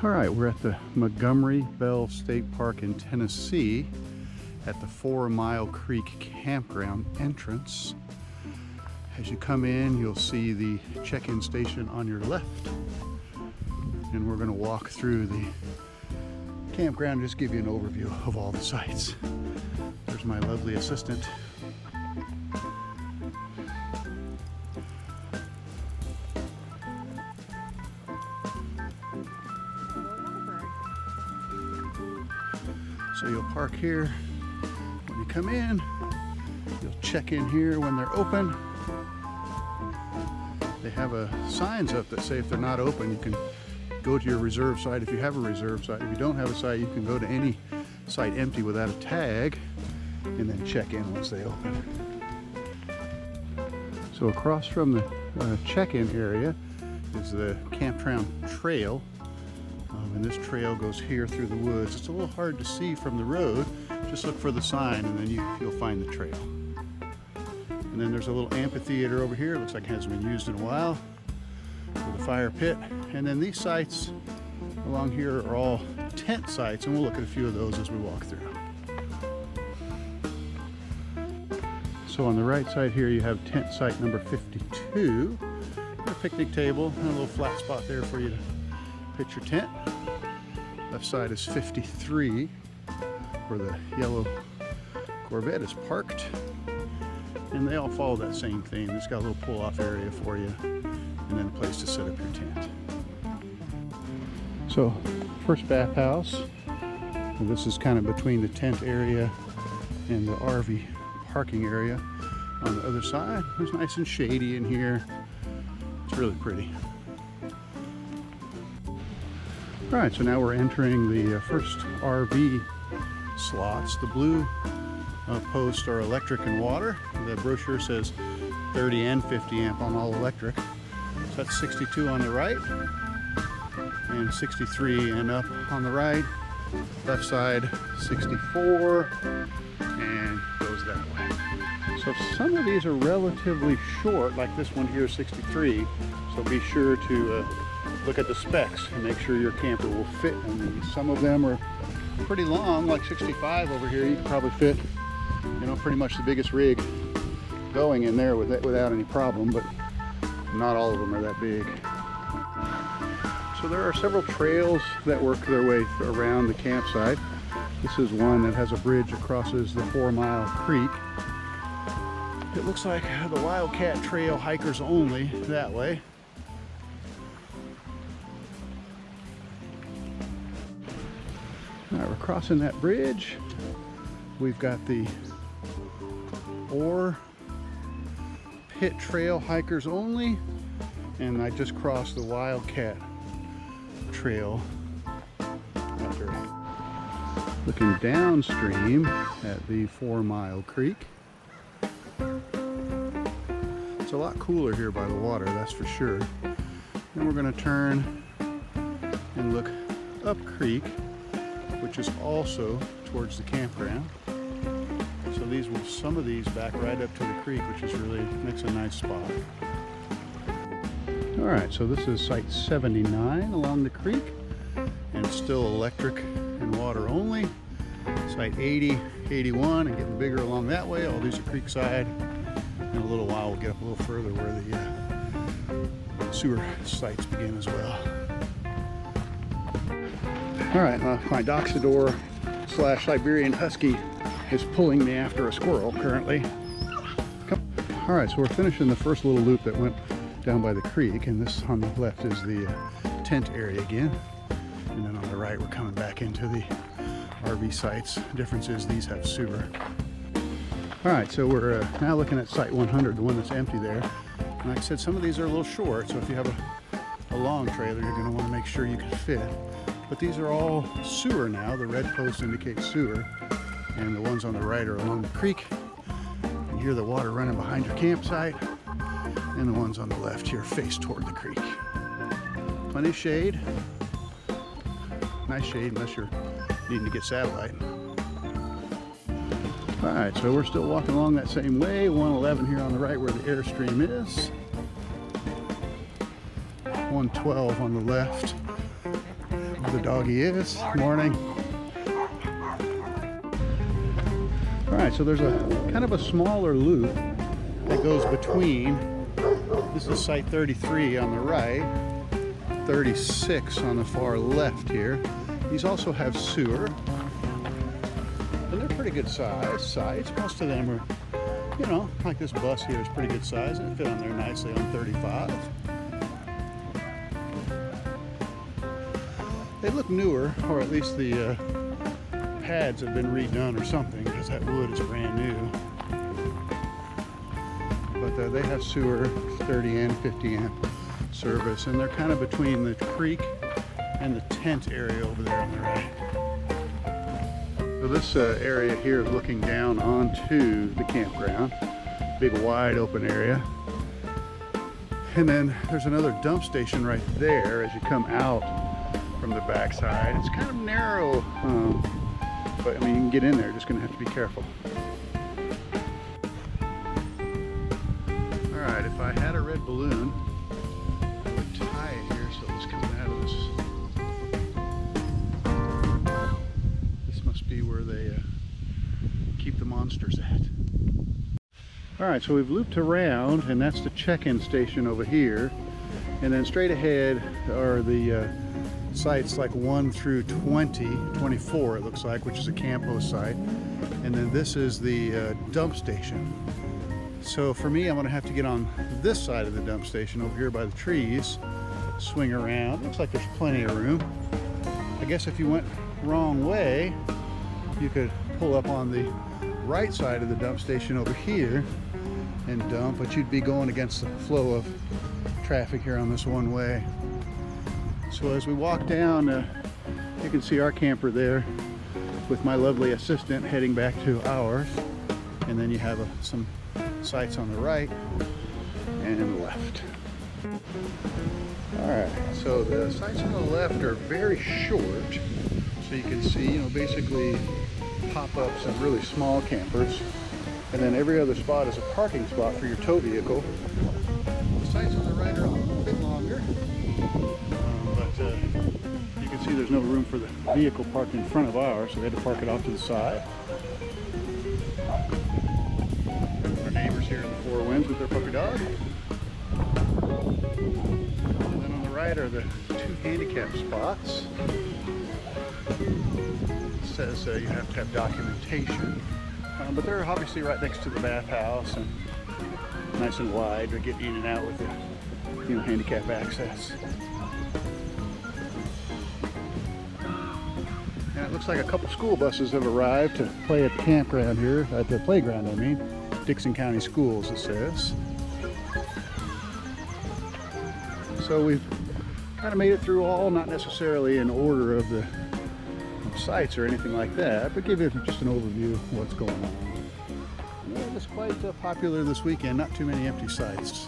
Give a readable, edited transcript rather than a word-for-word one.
All right, we're at the Montgomery Bell State Park in Tennessee at the 4 Mile Creek Campground entrance. As you come in, you'll see the check-in station on your left. And we're gonna walk through the campground and just give you an overview of all the sites. There's my lovely assistant. So you'll park here when you come in. You'll check in here when they're open. They have signs up that say if they're not open, you can go to your reserve site if you have a reserve site. If you don't have a site, you can go to any site empty without a tag and then check in once they open. So across from the check-in area is the Campground Trail. And this trail goes here through the woods. It's a little hard to see from the road. Just look for the sign and then you'll find the trail. And then there's a little amphitheater over here. It looks like it hasn't been used in a while, with a fire pit. And then these sites along here are all tent sites, and we'll look at a few of those as we walk through. So on the right side here you have tent site number 52. A picnic table and a little flat spot there for you to pitch your tent. Left side is 53, where the yellow Corvette is parked. And they all follow that same theme. It's got a little pull-off area for you, and then a place to set up your tent. So, first bathhouse. And this is kind of between the tent area and the RV parking area. On the other side, it's nice and shady in here. It's really pretty. All right, so now we're entering the first RV slots. The blue posts are electric and water. The brochure says 30 and 50 amp on all electric. So that's 62 on the right and 63 and up on the right. Left side 64 and goes that way. So some of these are relatively short, like this one here is 63. So be sure to look at the specs and make sure your camper will fit in these. Some of them are pretty long, like 65 over here. You can probably fit, you know, pretty much the biggest rig going in there without any problem, but not all of them are that big. So there are several trails that work their way around the campsite. This is one that has a bridge that crosses the 4 Mile Creek. It looks like the Wildcat Trail hikers only that way. All right, we're crossing that bridge. We've got the Ore Pit Trail hikers only, and I just crossed the Wildcat Trail after looking downstream at the 4 Mile Creek. It's a lot cooler here by the water, that's for sure. Then we're going to turn and look up creek, which is also towards the campground. So some of these back right up to the creek, which is really makes a nice spot. All right, so this is site 79 along the creek, and it's still electric and water only. Site 80, 81, and getting bigger along that way. All these are Creekside. In a little while, we'll get up a little further where the sewer sites begin as well. All right, my Doxador / Siberian Husky is pulling me after a squirrel currently. All right, so we're finishing the first little loop that went down by the creek, and this on the left is the tent area again. And then on the right, we're coming back into the RV sites. The difference is these have sewer. All right, so we're now looking at site 100, the one that's empty there. And like I said, some of these are a little short, so if you have a long trailer, you're gonna wanna make sure you can fit. But these are all sewer now. The red post indicates sewer, and the ones on the right are along the creek. You hear the water running behind your campsite, and the ones on the left here face toward the creek. Plenty of shade. Nice shade unless you're needing to get satellite. All right, so we're still walking along that same way. 111 here on the right where the Airstream is. 112 on the left. the doggy is. Morning. All right, so there's a kind of a smaller loop that goes between. This is site 33 on the right, 36 on the far left here. These also have sewer, and they're pretty good sites. Most of them are, you know, like this bus here is pretty good size, and it fit on there nicely on 35. They look newer, or at least the pads have been redone or something, because that wood is brand new. But they have sewer, 30 and 50 amp service, and they're kind of between the creek and the tent area over there on the right. So this area here is looking down onto the campground, big wide open area. And then there's another dump station right there as you come out from the backside. It's kind of narrow, but I mean, you can get in there, just gonna have to be careful. All right, if I had a red balloon, I would tie it here so it was coming out of this. This must be where they keep the monsters at. All right, so we've looped around, and that's the check-in station over here. And then straight ahead are the sites like 1 through 24 it looks like, which is a camp host site. And then this is the dump station. So for me, I'm gonna have to get on this side of the dump station over here by the trees, swing around. Looks like there's plenty of room. I guess if you went wrong way, you could pull up on the right side of the dump station over here and dump, but you'd be going against the flow of traffic here on this one way. So as we walk down, you can see our camper there with my lovely assistant heading back to ours. And then you have some sites on the right and left. All right, so the sites on the left are very short. So you can see, you know, basically pop-ups and really small campers. And then every other spot is a parking spot for your tow vehicle. The sites on the right are a little bit longer. You can see there's no room for the vehicle parked in front of ours, so we had to park it off to the side. Our neighbors here in the Four Winds with their puppy dog. And then on the right are the 2 handicap spots. It says you have to have documentation, but they're obviously right next to the bathhouse and nice and wide to get in and out with the, you know, handicap access. And it looks like a couple school buses have arrived to play at the campground here, at the playground I mean. Dixon County Schools it says. So we've kind of made it through all, not necessarily in order of the sites or anything like that, but give you just an overview of what's going on. Yeah, it's quite popular this weekend, not too many empty sites.